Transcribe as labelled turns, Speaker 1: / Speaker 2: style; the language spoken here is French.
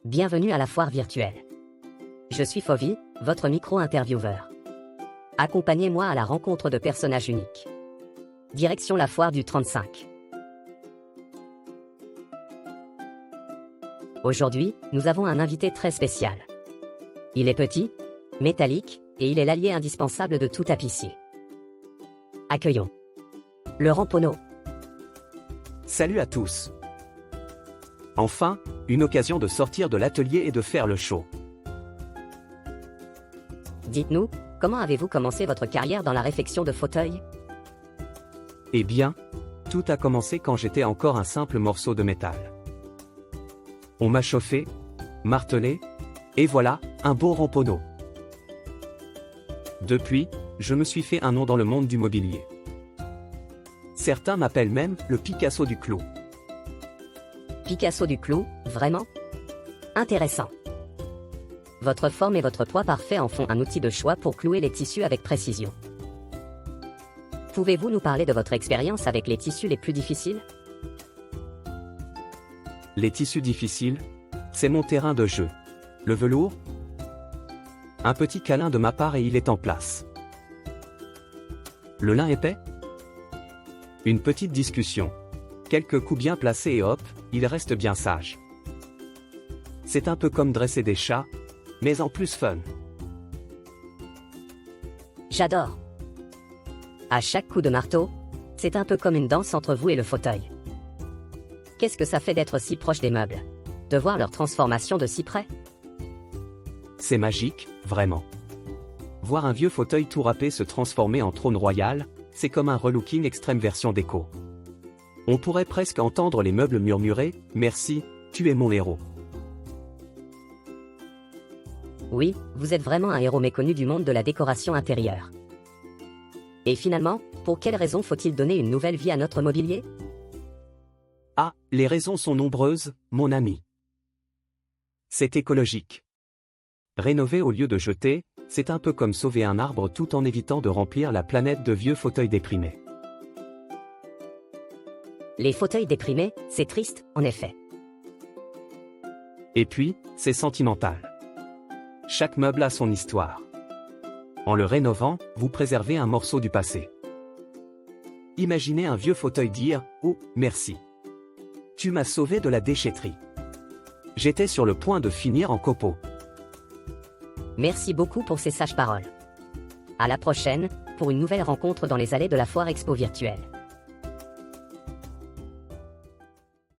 Speaker 1: Bienvenue à la foire virtuelle. Je suis Fovie, votre micro-intervieweur. Accompagnez-moi à la rencontre de personnages uniques. Direction la foire du 35. Aujourd'hui, nous avons un invité très spécial. Il est petit, métallique, et il est l'allié indispensable de tout tapissier. Accueillons le Ramponneau.
Speaker 2: Salut à tous. Enfin, une occasion de sortir de l'atelier et de faire le show.
Speaker 1: Dites-nous, comment avez-vous commencé votre carrière dans la réfection de fauteuils?
Speaker 2: Eh bien, tout a commencé quand j'étais encore un simple morceau de métal. On m'a chauffé, martelé, et voilà, un beau Ramponneau. Depuis, je me suis fait un nom dans le monde du mobilier. Certains m'appellent même le Picasso du clou.
Speaker 1: Picasso du clou, vraiment? Intéressant. Votre forme et votre poids parfait en font un outil de choix pour clouer les tissus avec précision. Pouvez-vous nous parler de votre expérience avec les tissus les plus difficiles?
Speaker 2: Les tissus difficiles, c'est mon terrain de jeu. Le velours? Un petit câlin de ma part et il est en place. Le lin épais? Une petite discussion. Quelques coups bien placés et hop, il reste bien sage. C'est un peu comme dresser des chats, mais en plus fun.
Speaker 1: J'adore. À chaque coup de marteau, c'est un peu comme une danse entre vous et le fauteuil. Qu'est-ce que ça fait d'être si proche des meubles? De voir leur transformation de si près?
Speaker 2: C'est magique, vraiment. Voir un vieux fauteuil tout râpé se transformer en trône royal, c'est comme un relooking extrême version déco. On pourrait presque entendre les meubles murmurer « Merci, tu es mon héros ».
Speaker 1: Oui, vous êtes vraiment un héros méconnu du monde de la décoration intérieure. Et finalement, pour quelle raison faut-il donner une nouvelle vie à notre mobilier?
Speaker 2: Ah, les raisons sont nombreuses, mon ami. C'est écologique. Rénover au lieu de jeter, c'est un peu comme sauver un arbre tout en évitant de remplir la planète de vieux fauteuils déprimés.
Speaker 1: Les fauteuils déprimés, c'est triste, en effet.
Speaker 2: Et puis, c'est sentimental. Chaque meuble a son histoire. En le rénovant, vous préservez un morceau du passé. Imaginez un vieux fauteuil dire « Oh, merci. Tu m'as sauvé de la déchetterie. J'étais sur le point de finir en copeaux. »
Speaker 1: Merci beaucoup pour ces sages paroles. À la prochaine, pour une nouvelle rencontre dans les allées de la foire expo virtuelle.